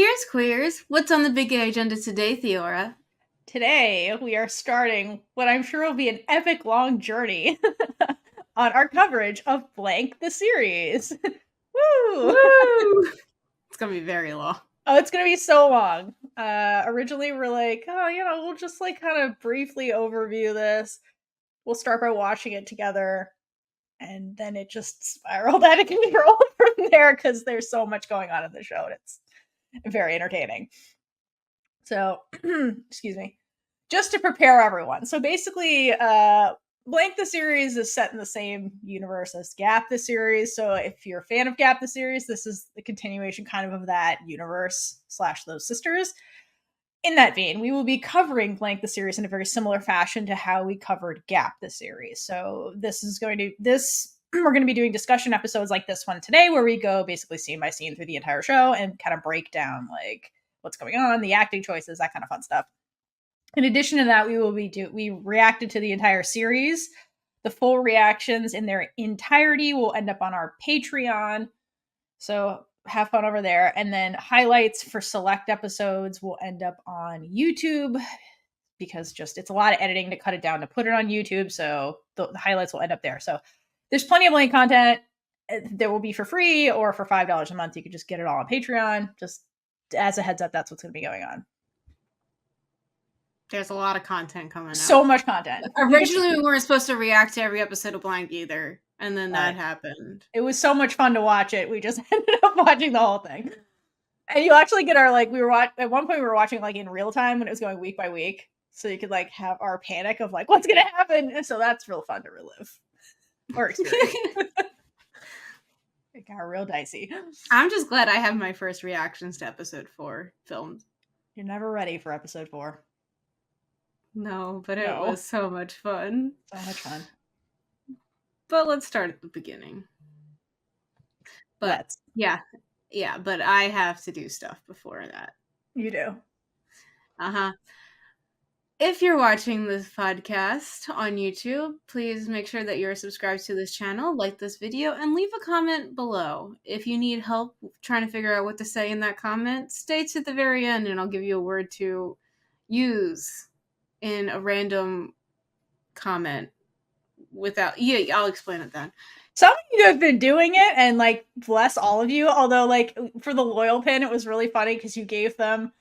Cheers, queers! What's on the big gay agenda today, Theora? Today, we are starting what I'm sure will be an epic long journey on our coverage of Blank the series. Woo! Woo! It's gonna be very long. Oh, it's gonna be so long. Originally, we're like, we'll just kind of briefly overview this. We'll start by watching it together. And then it just spiraled out of control from there because there's so much going on in the show. And it's very entertaining. So, excuse me. Just to prepare everyone. So basically, Blank the series is set in the same universe as Gap the series. So if you're a fan of Gap the series, this is the continuation kind of that universe / those sisters. In that vein, we will be covering Blank the series in a very similar fashion to how we covered Gap the series. So we're going to be doing discussion episodes like this one today, where we go basically scene by scene through the entire show and kind of break down like what's going on, the acting choices, that kind of fun stuff. In addition to that, we reacted to the entire series. The full reactions in their entirety will end up on our Patreon. So have fun over there. And then highlights for select episodes will end up on YouTube because it's a lot of editing to cut it down to put it on YouTube. So the highlights will end up there. So there's plenty of Blank content. There will be for free or for $5 a month. You can just get it all on Patreon. Just as a heads up, that's what's going to be going on. There's a lot of content coming out. So much content. Originally, we weren't supposed to react to every episode of Blank either. And then that happened. It was so much fun to watch it. We just ended up watching the whole thing. And you actually get our, at one point we were watching in real time when it was going week by week. So you could have our panic of what's going to happen. And so that's real fun to relive. Or experience. It got real dicey. I'm just glad I have my first reactions to episode 4 filmed. You're never ready for episode 4. No, but it was so much fun. So much fun. But let's start at the beginning. But yeah, but I have to do stuff before that. You do. Uh-huh. If you're watching this podcast on YouTube, please make sure that you're subscribed to this channel, like this video, and leave a comment below. If you need help trying to figure out what to say in that comment, stay to the very end and I'll give you a word to use in a random comment I'll explain it then. Some of you have been doing it and bless all of you. Although for the loyal pin, it was really funny because you gave them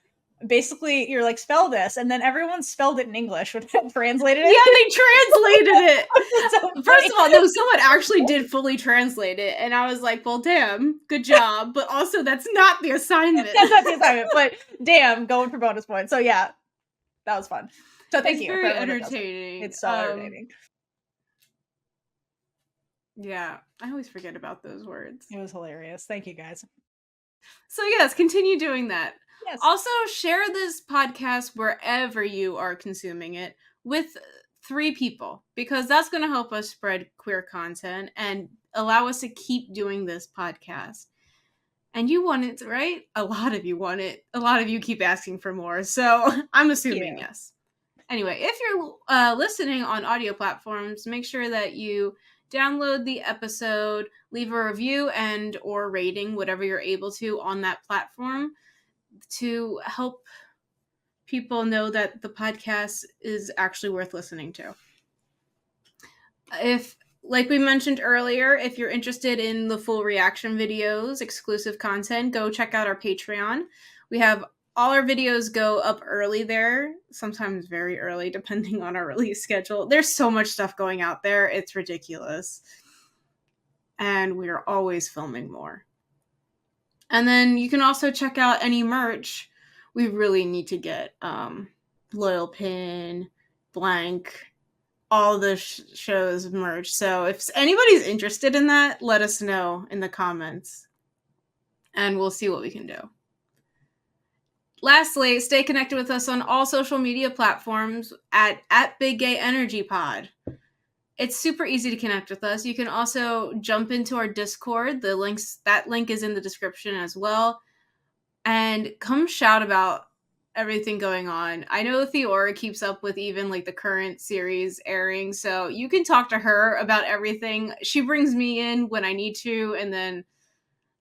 basically you're spell this, and then everyone spelled it in English when they translated it. Yeah, they translated it. So first of all, no, someone actually did fully translate it, and I was like, well, damn, good job. But also, that's not the assignment. That's not the assignment, but damn, going for bonus points. So yeah, that was fun. So thank you. It's very entertaining. It's so entertaining. Yeah, I always forget about those words. It was hilarious. Thank you, guys. So yes, continue doing that. Yes. Also, share this podcast wherever you are consuming it with 3 people, because that's going to help us spread queer content and allow us to keep doing this podcast. And you want it, right? A lot of you want it. A lot of you keep asking for more. So I'm assuming yes. Anyway, if you're listening on audio platforms, make sure that you download the episode, leave a review and or rating, whatever you're able to on that platform, to help people know that the podcast is actually worth listening to. If, like we mentioned earlier, if you're interested in the full reaction videos, exclusive content, go check out our Patreon. We have all our videos go up early there, sometimes very early, depending on our release schedule. There's so much stuff going out there. It's ridiculous. And we are always filming more. And then you can also check out any merch. We really need to get Loyal Pin, Blank, all the shows merch. So if anybody's interested in that, let us know in the comments. And we'll see what we can do. Lastly, stay connected with us on all social media platforms at Big Gay Energy Pod. It's super easy to connect with us. You can also jump into our Discord. That link is in the description as well. And come shout about everything going on. I know Theora keeps up with even the current series airing, so you can talk to her about everything. She brings me in when I need to, and then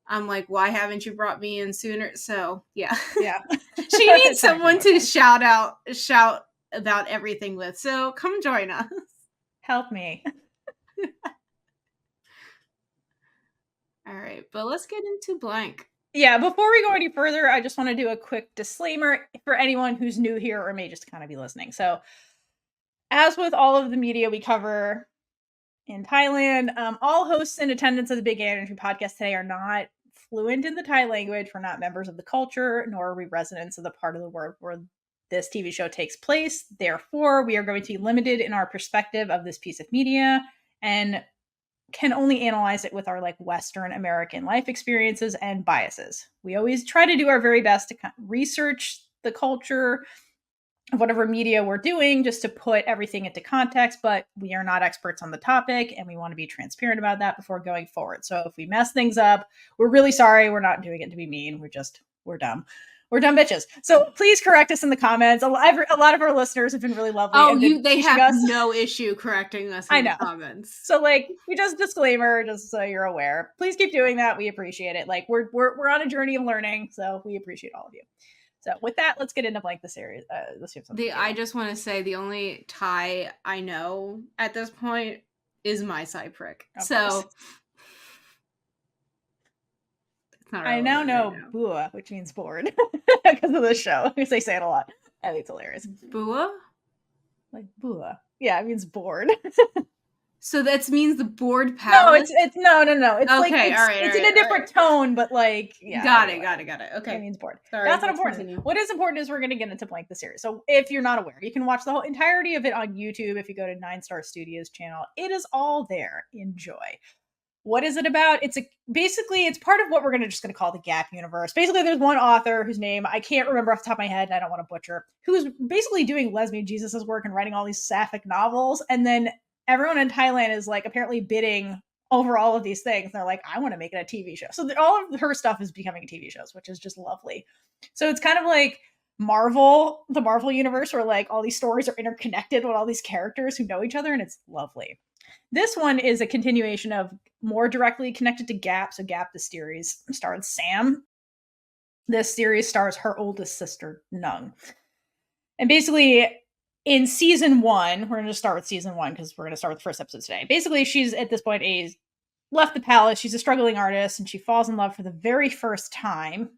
I'm like, why haven't you brought me in sooner? So yeah. Yeah. She needs someone to shout about everything with. So come join us. Help me. All right, but let's get into blank. Yeah, before we go any further, I just want to do a quick disclaimer for anyone who's new here or may just kind of be listening. So, as with all of the media we cover in Thailand, all hosts in attendance of the Big Energy podcast today are not fluent in the Thai language. We're not members of the culture, nor are we residents of the part of the world where this TV show takes place. Therefore, we are going to be limited in our perspective of this piece of media and can only analyze it with our like Western American life experiences and biases. We always try to do our very best to research the culture of whatever media we're doing just to put everything into context, but we are not experts on the topic and we want to be transparent about that before going forward. So if we mess things up, we're really sorry. We're not doing it to be mean. We're dumb. We're dumb bitches. So please correct us in the comments. A lot of our listeners have been really lovely. Oh, they have no issue correcting us in the comments. So like, we just disclaimer, just so you're aware. Please keep doing that. We appreciate it. Like we're on a journey of learning, so we appreciate all of you. So with that, let's get into blank the series. I just want to say the only Thai I know at this point is my Sai prick. So I now know bua, which means bored, because of the show. Because they say it a lot. I think it's hilarious. Bua? Like bua. Yeah, it means bored. So that means the bored palace? No, it's no. It's okay, like, it's in a different tone, but like, yeah. Got it. Okay. It means bored. Sorry, that's not important. Continue. What is important is we're going to get into blank the series. So if you're not aware, you can watch the whole entirety of it on YouTube. If you go to 9 Star Studios channel, it is all there. Enjoy. What is it about? Basically it's part of what we're just going to call the Gap universe. Basically, there's one author whose name I can't remember off the top of my head, and I don't want to butcher, who's basically doing lesbian Jesus' work and writing all these sapphic novels. And then everyone in Thailand is like apparently bidding over all of these things. They're like, I want to make it a TV show. So all of her stuff is becoming TV shows, which is just lovely. So it's kind of like the Marvel universe, where like all these stories are interconnected with all these characters who know each other, and it's lovely. This one is a continuation of more directly connected to Gap. So Gap, the series, stars Sam. This series stars her oldest sister, Nung. And basically, in season 1, we're going to start with season 1 because we're going to start with the first episode today. Basically, she's at this point left the palace. She's a struggling artist, and she falls in love for the very first time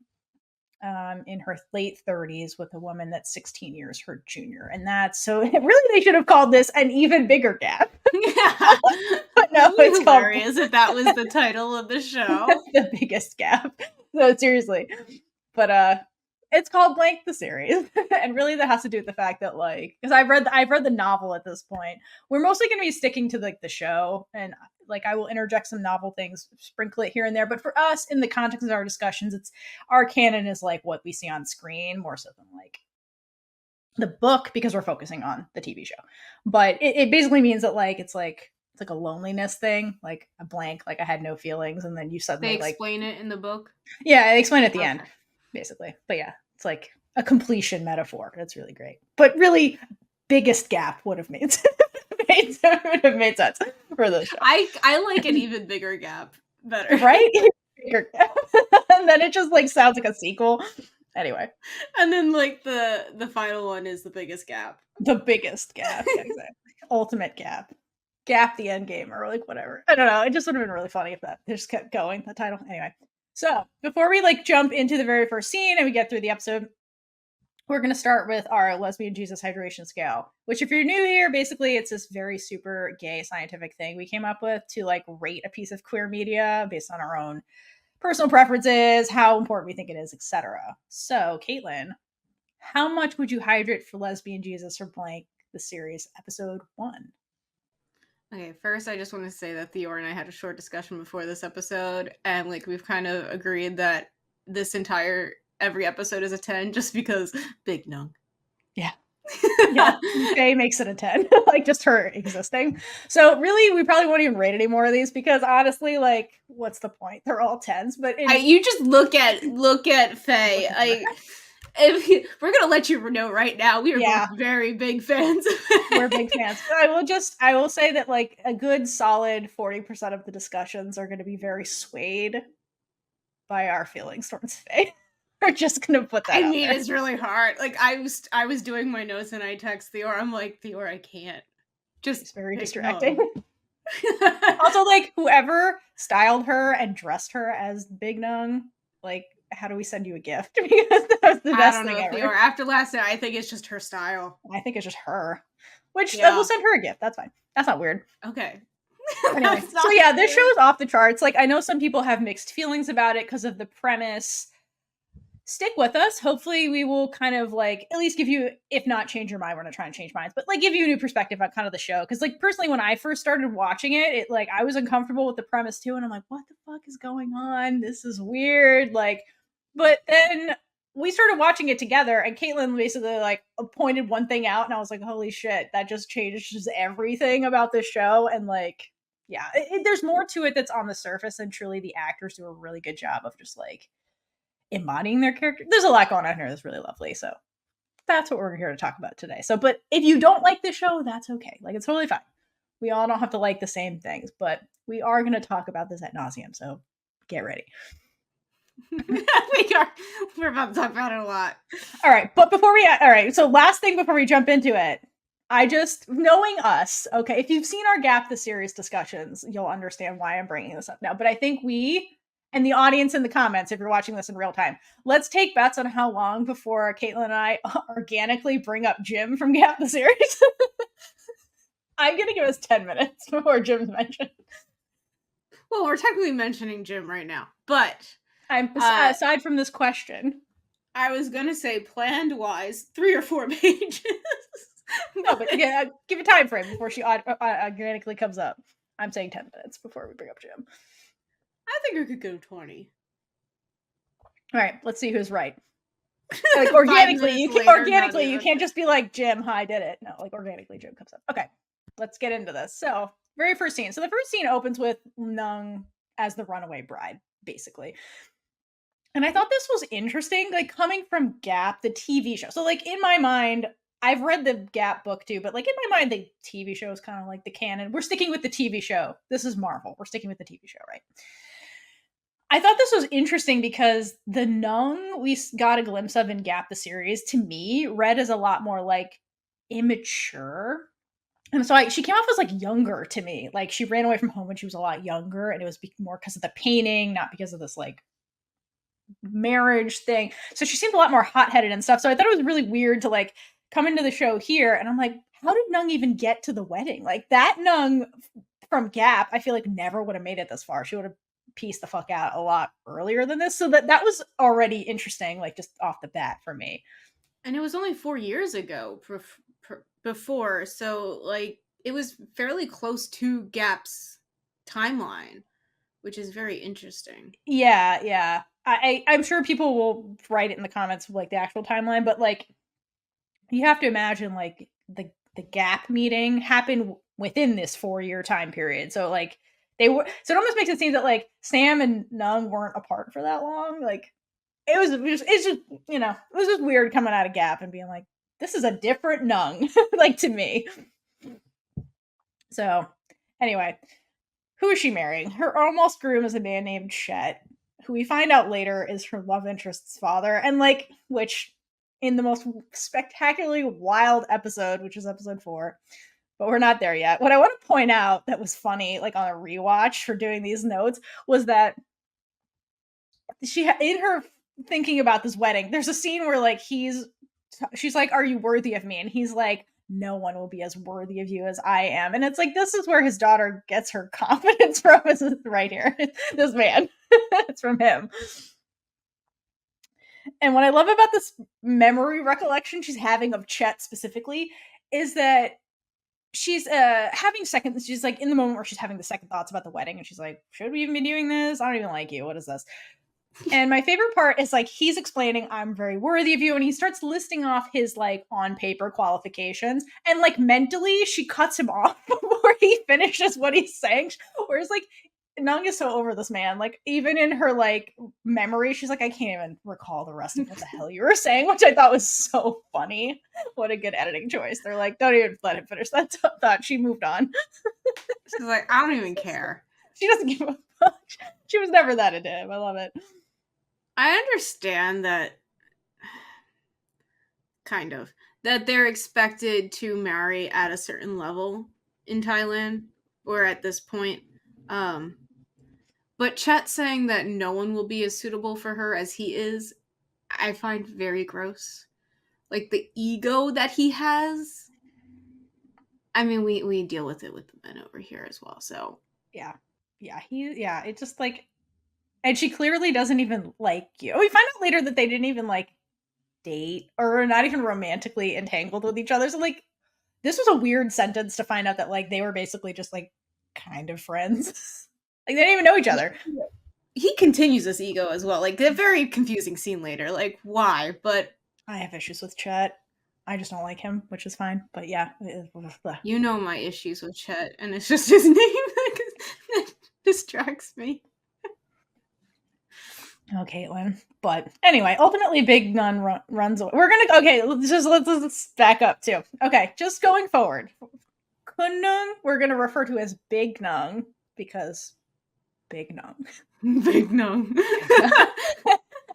in her late 30s with a woman that's 16 years her junior. And really, they should have called this an even bigger gap. Yeah. But no, it's hilarious if that was the title of the show. The biggest gap. No, seriously. But it's called blank the series. And really that has to do with the fact that like, because I've read the novel at this point. We're mostly going to be sticking to like the show, and like I will interject some novel things, sprinkle it here and there. But for us, in the context of our discussions, our canon is like what we see on screen more so than like the book, because we're focusing on the TV show. But it basically means that like it's like a loneliness thing, like a blank, like I had no feelings, and then you suddenly they explain it in the book. Yeah, they explain it at the end, basically. But yeah, it's like a completion metaphor. That's really great. But really, biggest gap would have made sense for the show. I like an even bigger gap better. Right? Bigger gap. And then it just like sounds like a sequel. Anyway. And then like the final one is the biggest gap. The biggest gap. Yeah, exactly. Ultimate gap. Gap the end game, or like whatever. I don't know. It just would have been really funny if that just kept going, the title. Anyway. So before we like jump into the very first scene and we get through the episode, we're going to start with our lesbian Jesus hydration scale, which if you're new here, basically it's this very super gay scientific thing we came up with to like rate a piece of queer media based on our own personal preferences, how important we think it is, etc. So Kaitlynn, how much would you hydrate for lesbian Jesus or blank the series episode 1? Okay, first I just want to say that Theora and I had a short discussion before this episode, and like we've kind of agreed that every episode is a 10 just because Big Nuengs. Yeah. Yeah. Faye makes it a 10. Like just her existing. So really we probably won't even rate any more of these because honestly, like, what's the point? They're all 10s. But you just look at Faye. We're gonna let you know right now, we are both very big fans. We're big fans. I will say that like a good solid 40% of the discussions are going to be very swayed by our feelings towards Faye. We're just gonna put that out there. It's really hard. Like I was doing my notes and I text Theora. I'm like, Theora, I can't. It's very like, distracting. No. Also, like, whoever styled her and dressed her as Big Nueng, like, how do we send you a gift? Because that was the best thing ever. Theora. After last night, I think it's just her style. I think it's just her. Which we'll send her a gift. That's fine. That's not weird. Okay. Anyway, so yeah, this show is off the charts. Like, I know some people have mixed feelings about it because of the premise. Stick with us. Hopefully we will kind of like at least give you, if not change your mind, we're gonna try and change minds, but like give you a new perspective on kind of the show. Because like personally, when I first started watching it, like I was uncomfortable with the premise too, and I'm like, what the fuck is going on? This is weird. Like, but then we started watching it together, and Kaitlynn basically like pointed one thing out, and I was like, holy shit, that just changes everything about this show. And like, yeah, there's more to it that's on the surface, and truly the actors do a really good job of just like embodying their character. There's a lot going on here that's really lovely. So that's what we're here to talk about today. So, but if you don't like the show, that's okay. Like, it's totally fine. We all don't have to like the same things, but we are going to talk about this ad nauseum. So get ready. We're about to talk about it a lot. All right. But so last thing before we jump into it, knowing us, okay, if you've seen our Gap the Series discussions, you'll understand why I'm bringing this up now. But I think and the audience in the comments, if you're watching this in real time, let's take bets on how long before Kaitlynn and I organically bring up Jim from Gap the Series. I'm going to give us 10 minutes before Jim's mentioned. Well, we're technically mentioning Jim right now, but aside from this question, I was going to say planned wise 3 or 4 pages. No, but yeah, give a time frame before she organically comes up. I'm saying 10 minutes before we bring up Jim. I think we could go 20. All right, let's see who's right. Like organically, you can't just be like, Jim, hi, I did it. No, like organically, Jim comes up. Okay, let's get into this. So, very first scene. So the first scene opens with Nueng as the runaway bride, basically. And I thought this was interesting, like coming from Gap, the TV show. So like in my mind, I've read the Gap book too, but like in my mind, the TV show is kind of like the canon. We're sticking with the TV show. This is Marvel. We're sticking with the TV show, right? I thought this was interesting because the Nueng we got a glimpse of in Gap the Series, to me, read as a lot more like immature. And so she came off as like younger to me. Like she ran away from home when she was a lot younger, and it was more because of the painting, not because of this like marriage thing. So she seemed a lot more hot-headed and stuff. So I thought it was really weird to like come into the show here, and I'm like, how did Nueng even get to the wedding? Like that Nueng from Gap, I feel like never would have made it this far. She would have pieced the fuck out a lot earlier than this. So that was already interesting, like just off the bat for me. And it was only 4 years ago before, so like it was fairly close to Gap's timeline, which is very interesting. Yeah. I'm sure people will write it in the comments like the actual timeline, but like you have to imagine like the Gap meeting happened within this 4-year time period. So like so it almost makes it seem that like Sam and Nueng weren't apart for that long. Like it's just, you know, it was just weird coming out of Gap and being like, this is a different Nueng, like to me. So anyway, who is she marrying? Her almost groom is a man named Chet, who we find out later is her love interest's father, and like, which in the most spectacularly wild episode, which is episode 4, but we're not there yet. What I want to point out that was funny, like on a rewatch for doing these notes, was that in her thinking about this wedding, there's a scene where like she's like, are you worthy of me? And he's like, no one will be as worthy of you as I am. And it's like, this is where his daughter gets her confidence from, is right here. This man. It's from him. And what I love about this memory recollection she's having of Chet specifically is that she's she's like in the moment where she's having the second thoughts about the wedding, and she's like, should we even be doing this? I don't even like you. What is this? And my favorite part is like he's explaining, I'm very worthy of you, and he starts listing off his like on paper qualifications, and like mentally she cuts him off before he finishes what he's saying. Whereas like Nueng is so over this man, like even in her like memory, she's like, I can't even recall the rest of what the hell you were saying, which I thought was so funny. What a good editing choice. They're like, don't even let him finish that thought. She moved on. She's like, I don't even care. She doesn't give a fuck. She was never that into him. I love it. I understand that, kind of, that they're expected to marry at a certain level in Thailand, or at this point. Um, but Chet saying that no one will be as suitable for her as he is, I find very gross. Like the ego that he has. I mean, we deal with it with the men over here as well. So Yeah, it's just like, and she clearly doesn't even like you. We find out later that they didn't even like date or not even romantically entangled with each other. So like, this was a weird sentence to find out that like they were basically just like kind of friends. Like they didn't even know each other. he continues this ego as well. Like a very confusing scene later. Like why? But I have issues with Chet. I just don't like him, which is fine. But yeah, you know my issues with Chet, and it's just his name that distracts me. Oh, Kaitlynn. But anyway, ultimately, Big Nun runs away. We're gonna okay. Let's back up too. Okay, just going forward, Kunung we're gonna refer to as Big Nung because Big Nung. Big Nung.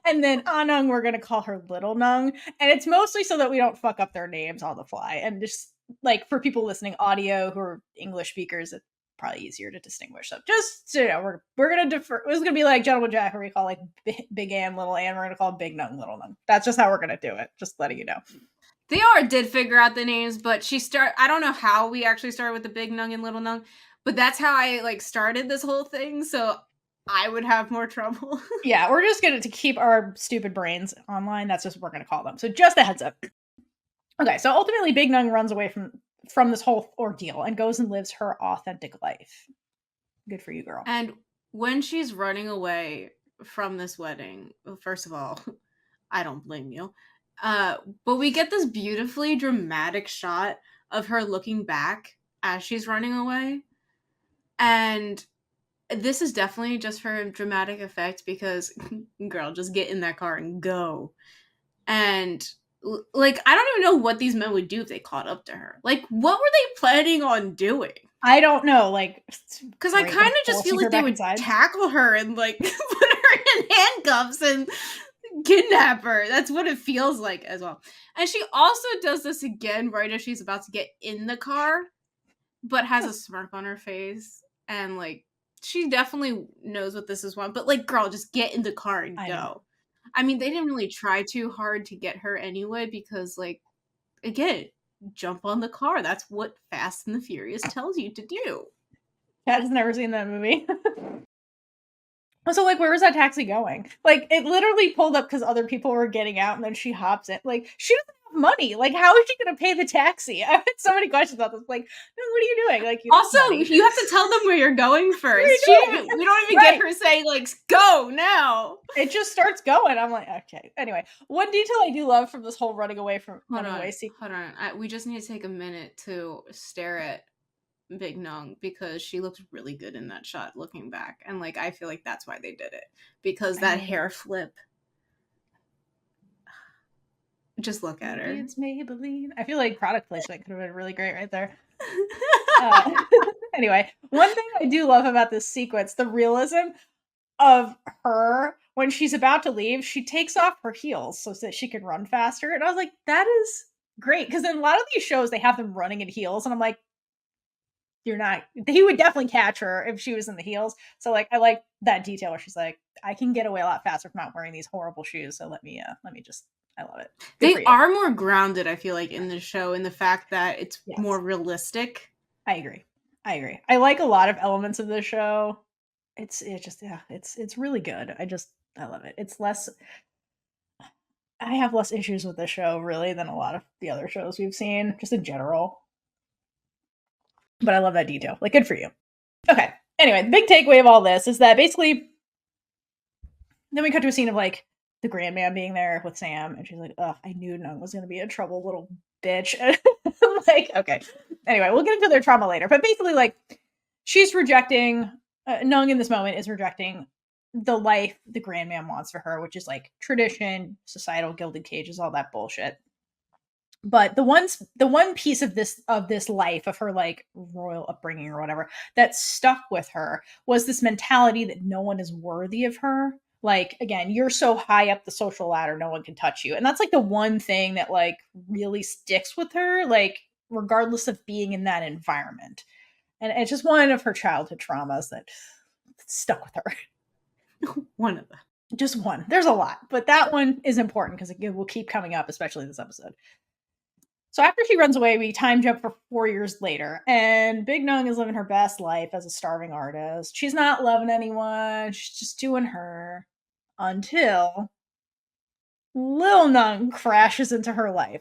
And then Anung we're gonna call her Little Nung, and it's mostly so that we don't fuck up their names on the fly, and just like for people listening audio who are English speakers, it's probably easier to distinguish. So just so you know, we're gonna defer. It's gonna be like Gentleman Jack, where we call like Big Ann, Little Ann. We're gonna call Big Nung, Little Nung. That's just how we're gonna do it. Just letting you know. Theora did figure out the names, but I don't know how we actually started with the Big Nung and Little Nung, but that's how I like started this whole thing, so I would have more trouble. Yeah, we're just gonna to keep our stupid brains online. That's just what we're gonna call them. So just a heads up. Okay, so ultimately Big Nung runs away from this whole ordeal and goes and lives her authentic life. Good for you, girl. And when she's running away from this wedding, well, first of all, I don't blame you. But we get this beautifully dramatic shot of her looking back as she's running away. And this is definitely just for dramatic effect because, girl, just get in that car and go. And, like, I don't even know what these men would do if they caught up to her. Like, what were they planning on doing? I don't know, like, because I kind of just feel like they would tackle her and like put her in handcuffs and kidnap her. That's what it feels like as well. And she also does this again right as she's about to get in the car, but has a smirk on her face, and like she definitely knows what this is. But like, girl, just get in the car and go. I mean, they didn't really try too hard to get her anyway because, like, again, jump on the car. That's what Fast and the Furious tells you to do. Kat has never seen that movie. So, like, where was that taxi going? Like, it literally pulled up because other people were getting out, and then she hops in. Like, she doesn't have money. Like, how is she going to pay the taxi? I had so many questions about this. Like, no, what are you doing? Like, you also, you have to tell them where you're going first. We don't even get her saying, like, go now. It just starts going. I'm like, okay. Anyway, one detail I do love from this whole running away from sequence. Hold on. We just need to take a minute to stare at Big Nung because she looks really good in that shot looking back, and like I feel like that's why they did it, because that hair flip, just look at her. It's Maybelline. I feel like product placement could have been really great right there. Anyway, one thing I do love about this sequence, the realism of her when she's about to leave, she takes off her heels so that she can run faster, and I was like, that is great, because in a lot of these shows they have them running in heels, and I'm like, he would definitely catch her if she was in the heels. So like, I like that detail where she's like, I can get away a lot faster from not wearing these horrible shoes. So let me just, I love it. They are more grounded, I feel like, in the show, in the fact that it's more realistic. I agree. I like a lot of elements of the show. It's really good. I love it. It's less, I have less issues with the show really than a lot of the other shows we've seen, just in general. But I love that detail. Like, good for you. Okay. Anyway, the big takeaway of all this is that basically, then we cut to a scene of like the grandman being there with Sam, and she's like, "Ugh, I knew Nung was gonna be a trouble little bitch." I'm like, okay. Anyway, we'll get into their trauma later. But basically, like, she's rejecting Nung in this moment is rejecting the life the grandman wants for her, which is like tradition, societal gilded cages, all that bullshit. But the one piece of this life of her like royal upbringing or whatever that stuck with her was this mentality that no one is worthy of her. like, again, you're so high up the social ladder, no one can touch you. And that's like the one thing that like really sticks with her, like regardless of being in that environment. And it's just one of her childhood traumas that stuck with her. One of them. Just one. There's a lot, but that one is important because it will keep coming up, especially this episode. So after she runs away, we time jump for 4 years later, and Big Nung is living her best life as a starving artist. She's not loving anyone. She's just doing her until Lil Nung crashes into her life.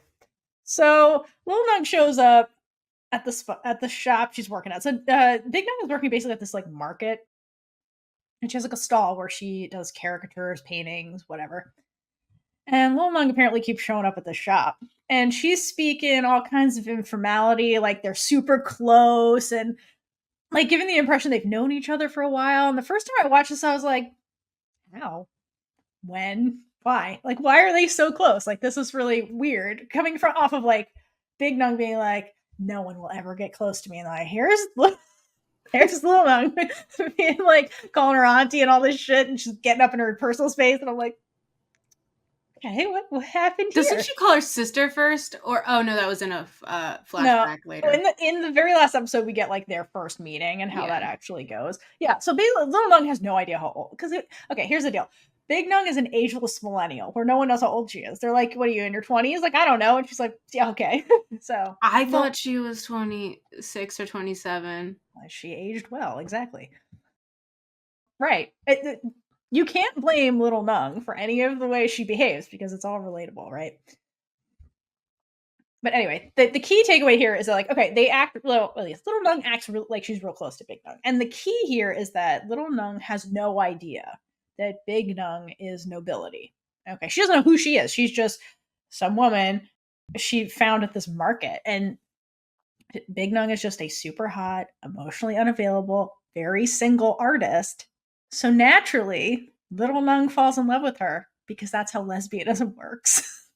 So Lil Nung shows up at the shop she's working at. So Big Nung is working basically at this like market, and she has like a stall where she does caricatures, paintings, whatever. And Lil Nung apparently keeps showing up at the shop. And she's speaking all kinds of informality, like they're super close and like giving the impression they've known each other for a while. And the first time I watched this, I was like, how? When? Why? Like, why are they so close? Like, this is really weird. Coming from off of like Big Nung being like, no one will ever get close to me. And like, there's Lil Nung being like calling her auntie and all this shit, and she's getting up in her personal space. And I'm like, okay, what happened here? Doesn't she call her sister first? Or oh no, that was in a flashback later. In the very last episode, we get like their first meeting and how that actually goes. Yeah, so basically, Lil Nung has no idea how old. Because okay, here's the deal: Big Nung is an ageless millennial where no one knows how old she is. They're like, "What are you in your 20s?" Like, I don't know, and she's like, "Yeah, okay." So I thought she was 26 or 27. She aged well, exactly. Right. You can't blame Little Nung for any of the way she behaves because it's all relatable, right? But anyway, the key takeaway here is that, like, okay, they act, Little Nung acts like she's real close to Big Nung. And the key here is that Little Nung has no idea that Big Nung is nobility. Okay, she doesn't know who she is. She's just some woman she found at this market. And Big Nung is just a super hot, emotionally unavailable, very single artist. So naturally, Little Nung falls in love with her because that's how lesbianism works.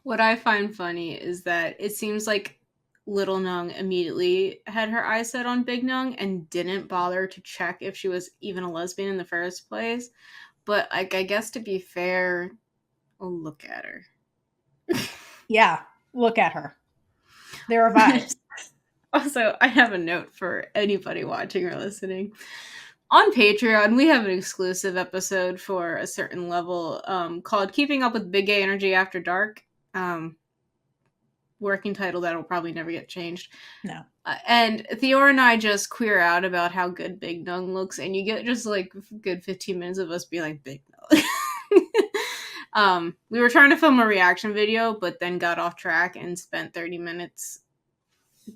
What I find funny is that it seems like Little Nung immediately had her eyes set on Big Nung and didn't bother to check if she was even a lesbian in the first place. But I guess to be fair, look at her. Yeah, look at her. There are vibes. Also, I have a note for anybody watching or listening. On Patreon, we have an exclusive episode for a certain level called Keeping Up with Big Gay Energy After Dark. Working title that will probably never get changed. No. And Theora and I just queer out about how good Big Nung looks, and you get just like good 15 minutes of us being like, Big Nung. We were trying to film a reaction video, but then got off track and spent 30 minutes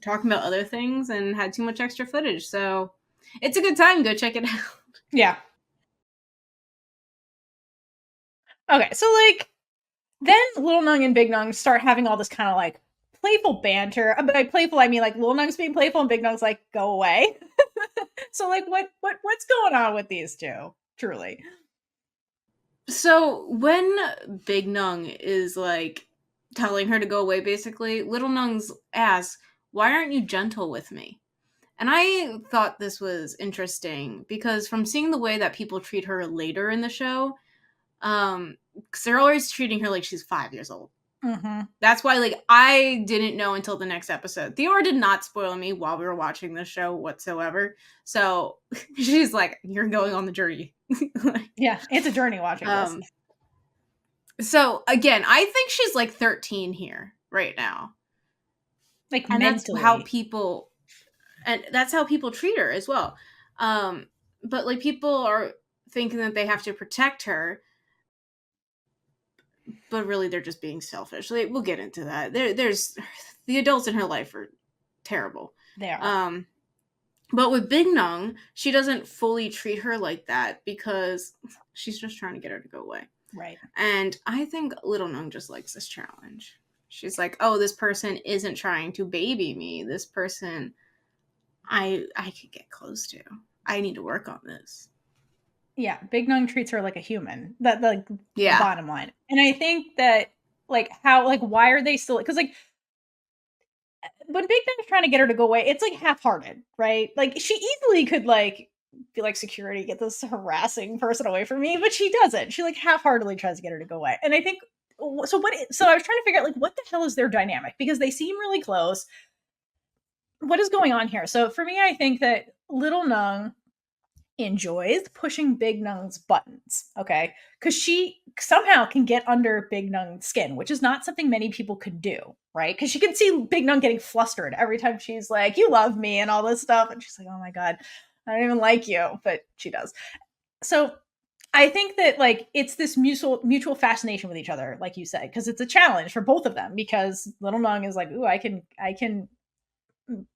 talking about other things and had too much extra footage. So it's a good time. Go check it out. Yeah. Okay, so like then Little Nung and Big Nung start having all this kind of like playful banter. By playful, I mean like Little Nung's being playful and Big Nung's like, go away. So like what's going on with these two? Truly. So when Big Nung is like telling her to go away, basically, Little Nung's asks, why aren't you gentle with me? And I thought this was interesting because from seeing the way that people treat her later in the show, because they're always treating her like she's 5 years old. Mm-hmm. That's why, like, I didn't know until the next episode. Theora did not spoil me while we were watching the show whatsoever. So she's like, you're going on the journey. Yeah, it's a journey watching this. So again, I think she's like 13 here right now. Like, and mentally. That's how people treat her as well. But like people are thinking that they have to protect her, but really they're just being selfish. Like, we'll get into that. There's the adults in her life are terrible. They are. But with Big Nung, she doesn't fully treat her like that because she's just trying to get her to go away. Right. And I think Little Nung just likes this challenge. She's like, oh, this person isn't trying to baby me. This person I could get close to. I need to work on this. Yeah, Big Nung treats her like a human. That the bottom line. And I think that like how like why are they still because like when Big Nung's trying to get her to go away, it's like half-hearted, right? Like she easily could like be like, security, get this harassing person away from me. But she doesn't. She like half-heartedly tries to get her to go away. And I think, so I was trying to figure out like, what the hell is their dynamic? Because they seem really close. What is going on here? So for me, I think that little Nung enjoys pushing Big Nung's buttons, okay? Because she somehow can get under Big Nung's skin, which is not something many people could do, right? Because she can see Big Nung getting flustered every time she's like, you love me and all this stuff. And she's like, oh my God, I don't even like you, but she does. So I think that like it's this mutual fascination with each other, like you said, because it's a challenge for both of them. Because little Nung is like, ooh, I can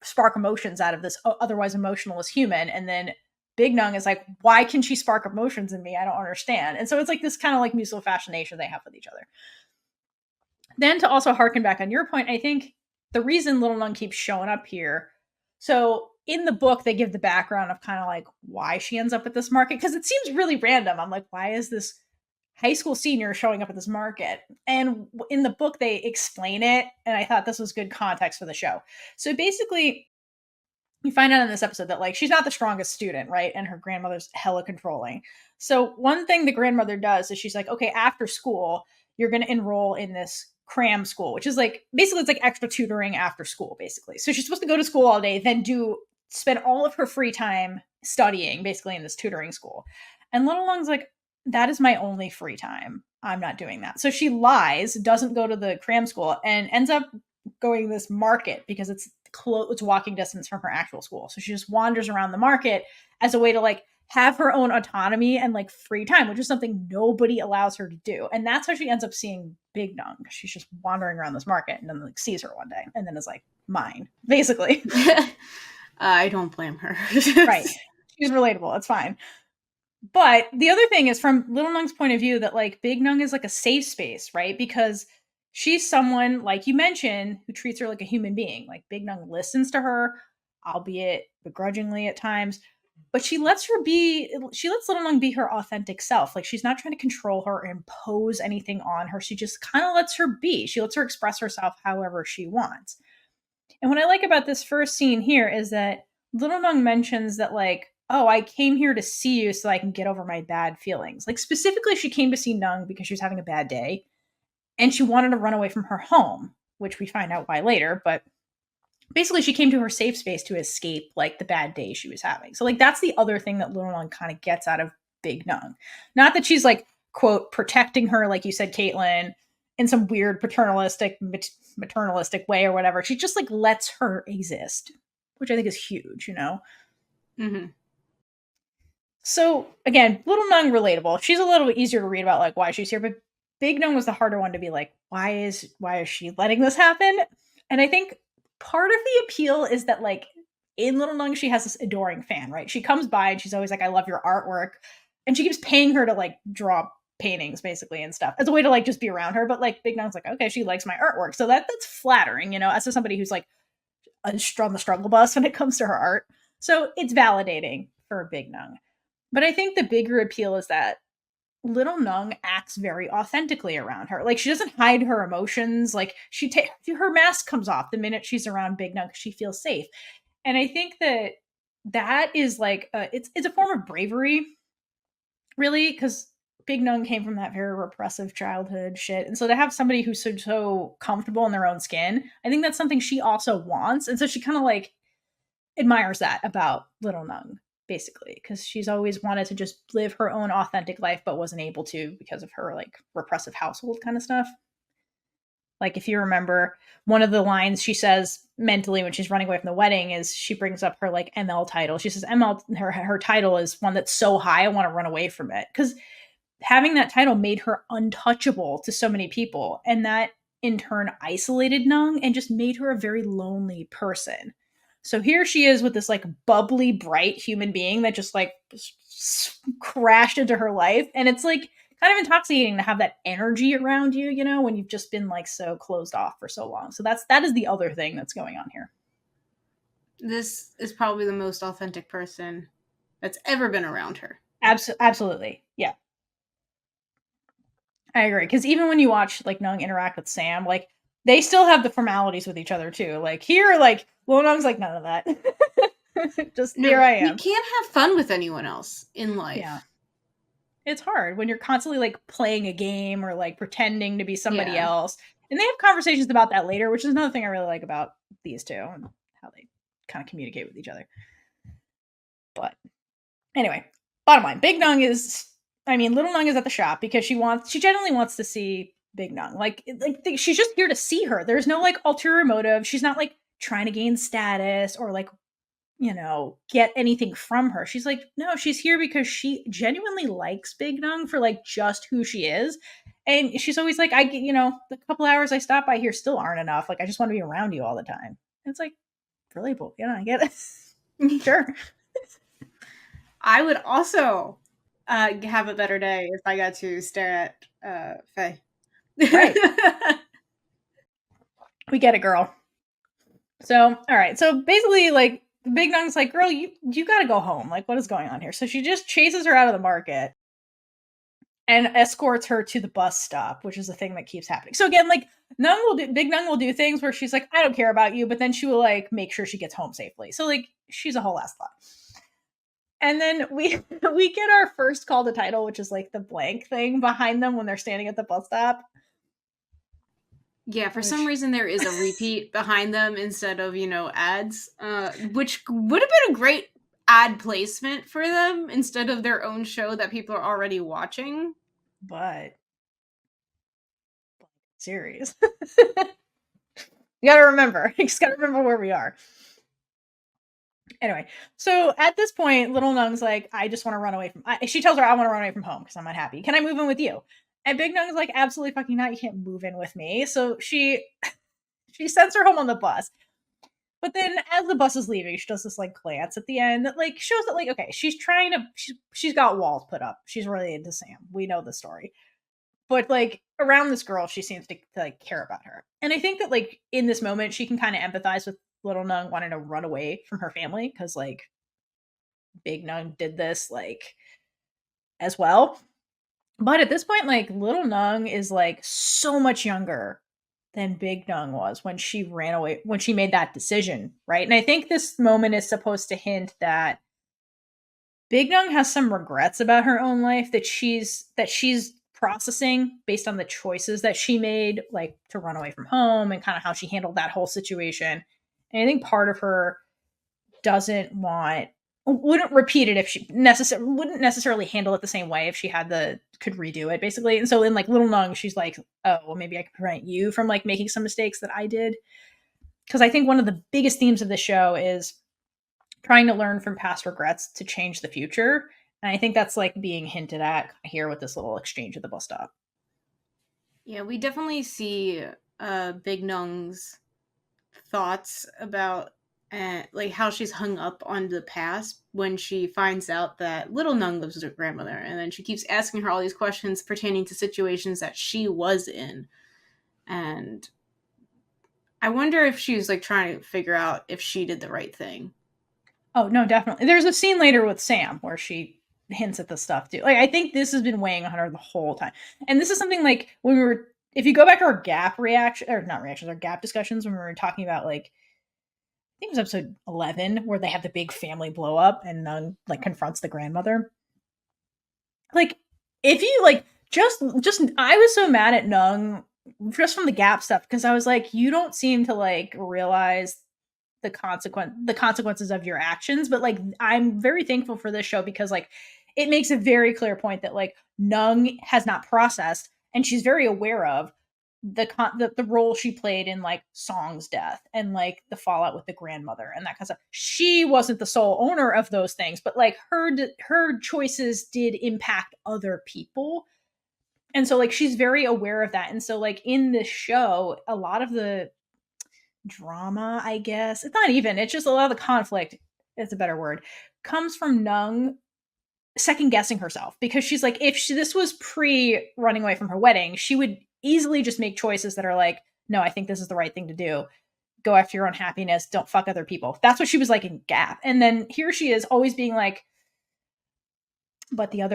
spark emotions out of this otherwise emotionless human, and then Big Nung is like, why can she spark emotions in me? I don't understand. And so it's like this kind of like mutual fascination they have with each other. Then to also harken back on your point, I think the reason Little Nung keeps showing up here. So in the book, they give the background of kind of like why she ends up at this market, because it seems really random. I'm like, why is this high school senior showing up at this market? And in the book, they explain it. And I thought this was good context for the show. So basically, you find out in this episode that like she's not the strongest student, right? And her grandmother's hella controlling. So one thing the grandmother does is she's like, okay, after school, you're going to enroll in this cram school, which is like, basically it's like extra tutoring after school, basically. So she's supposed to go to school all day, then spend all of her free time studying basically in this tutoring school. And Little Nung's like, that is my only free time. I'm not doing that. So she lies, doesn't go to the cram school, and ends up going to this market because it's walking distance from her actual school. So she just wanders around the market as a way to like have her own autonomy and like free time, which is something nobody allows her to do. And that's how she ends up seeing Big Nung. She's just wandering around this market and then like sees her one day and then is like, mine, basically. I don't blame her. Right. She's relatable. It's fine. But the other thing is from Little Nung's point of view that like Big Nung is like a safe space, right? Because she's someone, like you mentioned, who treats her like a human being. Like Big Nung listens to her, albeit begrudgingly at times, but she lets Little Nung be her authentic self. Like she's not trying to control her or impose anything on her. She just kind of lets her be. She lets her express herself however she wants. And what I like about this first scene here is that Little Nung mentions that like, oh, I came here to see you so I can get over my bad feelings. Like specifically, she came to see Nung because she was having a bad day. And she wanted to run away from her home, which we find out why later. But basically, she came to her safe space to escape like the bad day she was having. So like that's the other thing that Little Nung kind of gets out of Big Nung. Not that she's like, quote, protecting her, like you said, Kaitlynn, in some weird paternalistic, maternalistic way or whatever. She just like lets her exist, which I think is huge, you know? Mm-hmm. So again, Little Nung relatable. She's a little bit easier to read about like why she's here, but Big Nung was the harder one to be like, why is she letting this happen? And I think part of the appeal is that like in Little Nung, she has this adoring fan, right? She comes by and she's always like, I love your artwork. And she keeps paying her to like draw paintings basically and stuff as a way to like just be around her. But like Big Nung's like, okay, she likes my artwork. So that's flattering, you know, as to somebody who's like on the struggle bus when it comes to her art. So it's validating for Big Nung. But I think the bigger appeal is that Little Nung acts very authentically around her. Like she doesn't hide her emotions. Like her mask comes off the minute she's around Big Nung because she feels safe. And I think that is like it's a form of bravery, really, because Big Nung came from that very repressive childhood shit. And so to have somebody who's so comfortable in their own skin, I think that's something she also wants. And so she kind of like admires that about Little Nung, basically, because she's always wanted to just live her own authentic life, but wasn't able to because of her like repressive household kind of stuff. Like if you remember, one of the lines she says mentally when she's running away from the wedding is she brings up her like ML title. She says ML, her title is one that's so high, I want to run away from it. Because having that title made her untouchable to so many people. And that in turn isolated Nung and just made her a very lonely person. So here she is with this like bubbly, bright human being that just like crashed into her life. And it's like kind of intoxicating to have that energy around you, you know, when you've just been like so closed off for so long. So that is the other thing that's going on here. This is probably the most authentic person that's ever been around her. Absolutely. Yeah. I agree. Because even when you watch like Nung interact with Sam, like they still have the formalities with each other too. Like here, like Lo Nung's like none of that. Just here I am. You can't have fun with anyone else in life. Yeah. It's hard when you're constantly like playing a game or like pretending to be somebody else. And they have conversations about that later, which is another thing I really like about these two and how they kind of communicate with each other. But anyway, bottom line, Big Nung is, Little Nung is at the shop because she genuinely wants to see Big Nung. Like she's just here to see her. There's no like ulterior motive. She's not like trying to gain status or like, get anything from her. She's like, no, she's here because she genuinely likes Big Nung for like just who she is. And she's always like, the couple hours I stop by here still aren't enough. Like, I just want to be around you all the time. And it's like, relatable. I get it. Sure. I would also have a better day if I got to stare at Faye. Right. We get it, girl. So, all right. So basically, like, Big Nung's like, girl, you got to go home. Like, what is going on here? So she just chases her out of the market and escorts her to the bus stop, which is the thing that keeps happening. So again, like, Big Nung will do things where she's like, I don't care about you, but then she will like make sure she gets home safely. So like, she's a whole ass lot. And then we get our first call to title, which is like the blank thing behind them when they're standing at the bus stop. Yeah, for some reason there is a repeat behind them instead of, ads, which would have been a great ad placement for them instead of their own show that people are already watching. But series. You gotta remember. You just gotta remember where we are. Anyway, so at this point, Little Nung's like, I just want to run away from... she tells her, I want to run away from home because I'm unhappy. Can I move in with you? And Big Nung's like, absolutely fucking not. You can't move in with me. So she sends her home on the bus. But then as the bus is leaving, she does this like glance at the end that like shows that like, okay, she's got walls put up. She's really into Sam. We know the story. But like around this girl, she seems to like care about her. And I think that like in this moment, she can kind of empathize with Little Nung wanting to run away from her family because like Big Nung did this like as well. But at this point, like Little Nung is like so much younger than Big Nung was when she ran away, when she made that decision, right? And I think this moment is supposed to hint that Big Nung has some regrets about her own life that she's processing based on the choices that she made, like to run away from home and kind of how she handled that whole situation. And I think part of her wouldn't repeat it if she wouldn't necessarily handle it the same way if she could redo it, basically. And so in like Little Nung, she's like, oh, well, maybe I could prevent you from like making some mistakes that I did. Because I think one of the biggest themes of the show is trying to learn from past regrets to change the future. And I think that's like being hinted at here with this little exchange at the bus stop. Yeah, we definitely see Big Nung's thoughts about like how she's hung up on the past when she finds out that Little Nung lives with her grandmother, and then she keeps asking her all these questions pertaining to situations that she was in. And I wonder if she was like trying to figure out if she did the right thing. Oh no, definitely. There's a scene later with Sam where she hints at the stuff too. Like I think this has been weighing on her the whole time. And this is something like if you go back to our gap our gap discussions when we were talking about like, I think it was episode 11 where they have the big family blow up and Nung like confronts the grandmother. Like if you like just I was so mad at Nung just from the gap stuff because I was like, you don't seem to like realize the consequences of your actions. But like I'm very thankful for this show because like it makes a very clear point that like Nung has not processed and she's very aware of the role she played in like Song's death and like the fallout with the grandmother and that kind of stuff. She wasn't the sole owner of those things, but like her choices did impact other people. And so like she's very aware of that. And so like in this show, a lot of the drama, I guess, it's just a lot of the conflict, it's a better word, comes from Nung second guessing herself because she's like, if this was pre running away from her wedding, she would easily just make choices that are like, no, I think this is the right thing to do. Go after your own happiness. Don't fuck other people. That's what she was like in Gap. And then here she is always being like, but there's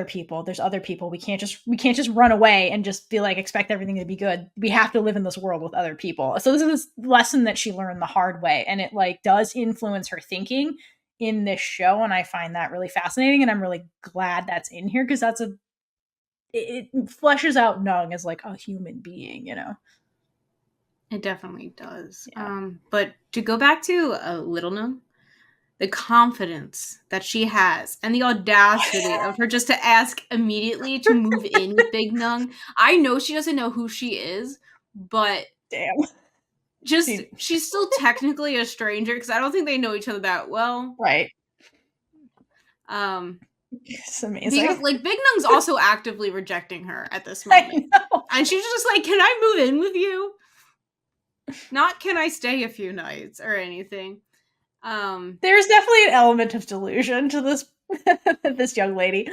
other people. We can't just run away and just be like, expect everything to be good. We have to live in this world with other people. So this is this lesson that she learned the hard way. And it like does influence her thinking in this show, and I find that really fascinating, and I'm really glad that's in here because it fleshes out Nung as like a human being, you know. It definitely does. Yeah. But to go back to Little Nung, the confidence that she has and the audacity of her just to ask immediately to move in with Big Nung. I know she doesn't know who she is, but Damn. she's still technically a stranger because I don't think they know each other that well. Right. It's amazing. Because like Big Nung's also actively rejecting her at this moment. And she's just like, can I move in with you? Not can I stay a few nights or anything. There's definitely an element of delusion to this this young lady.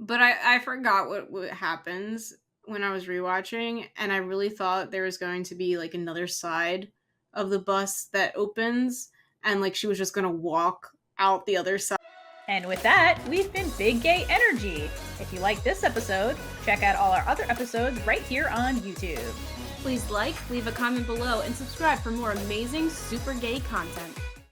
But I forgot what happens when I was rewatching, and I really thought there was going to be like another side of the bus that opens, and like she was just gonna walk out the other side. And with that, we've been Big Gay Energy. If you like this episode, check out all our other episodes right here on YouTube. Please like, leave a comment below, and subscribe for more amazing super gay content.